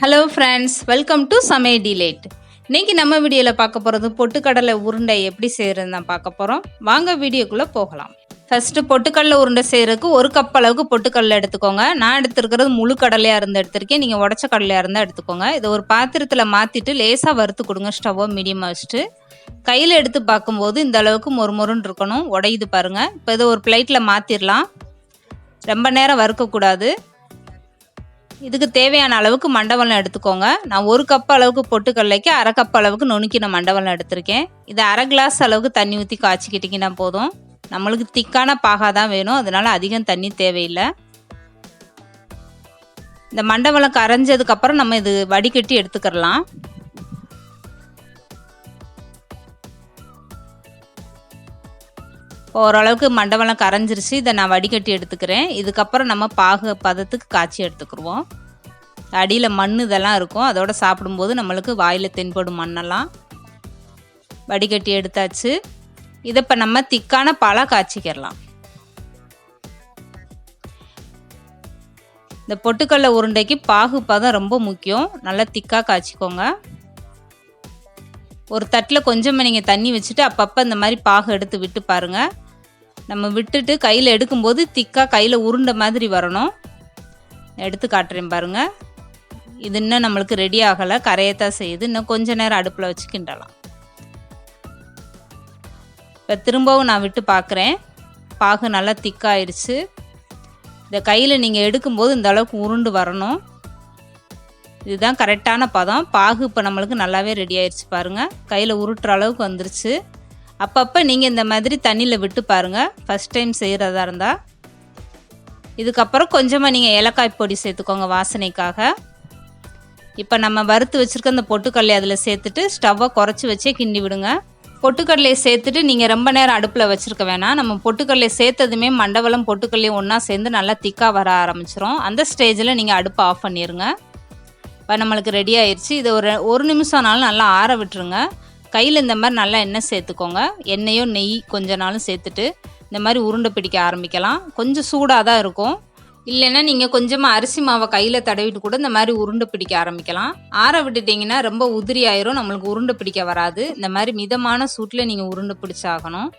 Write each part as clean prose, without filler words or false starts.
Hello friends, welcome to Samayaldelight. இன்னைக்கு நம்ம வீடியோவில் பார்க்க போகிறது பொட்டுக்கடலை உருண்டை எப்படி செய்கிறதுன்னு தான் பார்க்க போகிறோம். வாங்க வீடியோக்குள்ளே போகலாம். ஃபஸ்ட்டு பொட்டுக்கடலை உருண்டை செய்கிறதுக்கு 1 கப் அளவுக்கு பொட்டுக்கடலை எடுத்துக்கோங்க. நான் எடுத்துருக்கிறது முழு கடலையாக இருந்து எடுத்திருக்கேன். நீங்கள் உடச்ச கடலையாக இருந்தால் எடுத்துக்கோங்க. இதை ஒரு பாத்திரத்தில் மாற்றிட்டு லேசாக வறுத்து கொடுங்க. ஸ்டவ்வை மீடியமாக வச்சுட்டு கையில் எடுத்து பார்க்கும்போது இந்த அளவுக்கு மொறுமொறுன்னு இருக்கணும். உடையுது பாருங்கள். இப்போ இதை ஒரு பிளேட்டில் மாற்றிடலாம். ரொம்ப நேரம் வறுக்கக்கூடாது. இதுக்கு தேவையான அளவுக்கு மண்டவெல்லம் எடுத்துக்கோங்க. நான் 1 கப் அளவுக்கு பொட்டுக்கடலைக்கு 1/2 கப் அளவுக்கு நுணுக்கின மண்டவெல்லம் எடுத்திருக்கேன். இதை 1/2 கிளாஸ் அளவுக்கு தண்ணி ஊற்றி காய்ச்சிக்கிட்டிங்கன்னா போதும். நம்மளுக்கு திக்கான பாகா தான் வேணும், அதனால அதிகம் தண்ணி தேவையில்லை. இந்த மண்டவெல்லம் கரைஞ்சதுக்கப்புறம் நம்ம இது வடிகட்டி எடுத்துக்கிறலாம். ஓரளவுக்கு மண்டவெல்லம் கரைஞ்சிருச்சு. இதை நான் வடிகட்டி எடுத்துக்கிறேன். இதுக்கப்புறம் நம்ம பாகு பதத்துக்கு காய்ச்சி எடுத்துக்கிடுவோம். அடியில் மண் இதெல்லாம் இருக்கும், அதோட சாப்பிடும்போது நம்மளுக்கு வாயில் தென்படும் மண்ணெல்லாம். வடிகட்டி எடுத்தாச்சு. இதை இப்போ நம்ம திக்கான பாலாக காய்ச்சிக்கிறலாம். இந்த பொட்டுக்கடலை உருண்டைக்கு பாகு பதம் ரொம்ப முக்கியம். நல்லா திக்காக காய்ச்சிக்கோங்க. ஒரு தட்டில் கொஞ்சமாக நீங்கள் தண்ணி வச்சுட்டு அப்பப்போ இந்த மாதிரி பாகு எடுத்து விட்டு பாருங்கள். நம்ம விட்டுட்டு கையில் எடுக்கும்போது திக்காக கையில் உருண்டை மாதிரி வரணும். எடுத்து காட்டுறேன் பாருங்கள். இது இன்னும் நம்மளுக்கு ரெடி ஆகலை, கரையத்தான் செய்யுது. இன்னும் கொஞ்ச நேரம் அடுப்பில் வச்சு கிண்டலாம். இப்போ திரும்பவும் நான் விட்டு பார்க்குறேன். பாகு நல்லா திக்காயிடுச்சு. இந்த கையில் நீங்கள் எடுக்கும்போது இந்த அளவுக்கு உருண்டு வரணும். இதுதான் கரெக்டான பதம். பாகு இப்போ நம்மளுக்கு நல்லாவே ரெடி ஆயிடுச்சு பாருங்கள். கையில் உருட்டுற அளவுக்கு வந்துருச்சு. அப்பப்போ நீங்கள் இந்த மாதிரி தண்ணியில் விட்டு பாருங்கள், ஃபஸ்ட் டைம் செய்கிறதா இருந்தால். இதுக்கப்புறம் கொஞ்சமாக நீங்கள் ஏலக்காய் பொடி சேர்த்துக்கோங்க வாசனைக்காக. இப்போ நம்ம வறுத்து வச்சுருக்க அந்த பொட்டுக்கடலை அதில் சேர்த்துட்டு ஸ்டவ்வை குறைச்சி வச்சே கிண்டி விடுங்க. பொட்டுக்கடலையை சேர்த்துட்டு நீங்கள் ரொம்ப நேரம் அடுப்பில் வச்சுருக்க வேணாம். நம்ம பொட்டுக்கடலையை சேர்த்ததுமே மண்டவெல்லம் பொட்டுக்கடலையும் ஒன்றா சேர்ந்து நல்லா திக்காக வர ஆரம்பிச்சிரும். அந்த ஸ்டேஜில் நீங்கள் அடுப்பை ஆஃப் பண்ணிடுங்க. இப்போ நம்மளுக்கு ரெடி ஆயிடுச்சு. இதை ஒரு நிமிஷம்னாலும் நல்லா ஆற விட்டுருங்க. கையில் இந்த மாதிரி நல்லா எண்ணெய் சேர்த்துக்கோங்க. எண்ணெயோ நெய் கொஞ்ச நாளும் சேர்த்துட்டு இந்த மாதிரி உருண்டை பிடிக்க ஆரம்பிக்கலாம். கொஞ்சம் சூடாக தான் இருக்கும். இல்லைன்னா நீங்கள் கொஞ்சமாக அரிசி மாவை கையில் தடவிட்டு கூட இந்த மாதிரி உருண்டை பிடிக்க ஆரம்பிக்கலாம். ஆற விட்டுட்டிங்கன்னா ரொம்ப உதிரி ஆயிரும், நம்மளுக்கு உருண்டை பிடிக்க வராது. இந்த மாதிரி மிதமான சூட்டில் நீங்கள் உருண்டை பிடிச்சாகணும்.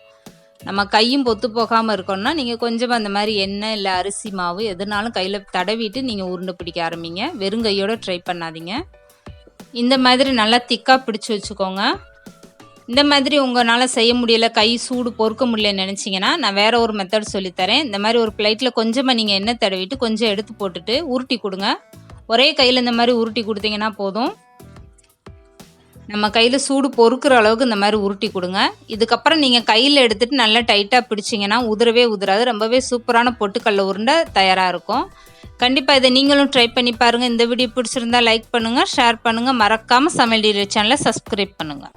நம்ம கையும் பொத்து போகாமல் இருக்கணும்னா நீங்கள் கொஞ்சமாக அந்த மாதிரி எண்ணெய் இல்லை அரிசி மாவு எதுனாலும் கையில் தடவிட்டு நீங்கள் உருண்டை பிடிக்க ஆரம்பிங்க. வெறும் கையோடு ட்ரை பண்ணாதீங்க. இந்த மாதிரி நல்லா திக்காக பிடிச்சி வச்சுக்கோங்க. இந்த மாதிரி உங்களால் செய்ய முடியலை, கை சூடு பொறுக்க முடியலன்னு நினச்சிங்கன்னா நான் வேறு ஒரு மெத்தட் சொல்லித்தரேன். இந்த மாதிரி ஒரு பிளேட்டில் கொஞ்சமாக நீங்கள் எண்ணெய் தடவிட்டு கொஞ்சம் எடுத்து போட்டுட்டு உருட்டி கொடுங்க. ஒரே கையில் இந்த மாதிரி உருட்டி கொடுத்தீங்கன்னா போதும். நம்ம கையில் சூடு பொறுக்கிற அளவுக்கு இந்த மாதிரி உருட்டி கொடுங்க. இதுக்கப்புறம் நீங்கள் கையில் எடுத்துகிட்டு நல்லா டைட்டாக பிடிச்சிங்கன்னா உதிரவே உதிராது. ரொம்பவே சூப்பரான பொட்டுக்கடலை உருண்டை தயாராக இருக்கும். கண்டிப்பாக இதை நீங்களும் ட்ரை பண்ணி பாருங்கள். இந்த வீடியோ பிடிச்சிருந்தா லைக் பண்ணுங்கள், ஷேர் பண்ணுங்கள். மறக்காமல் Samayaldelight சேனலை சப்ஸ்கிரைப் பண்ணுங்கள்.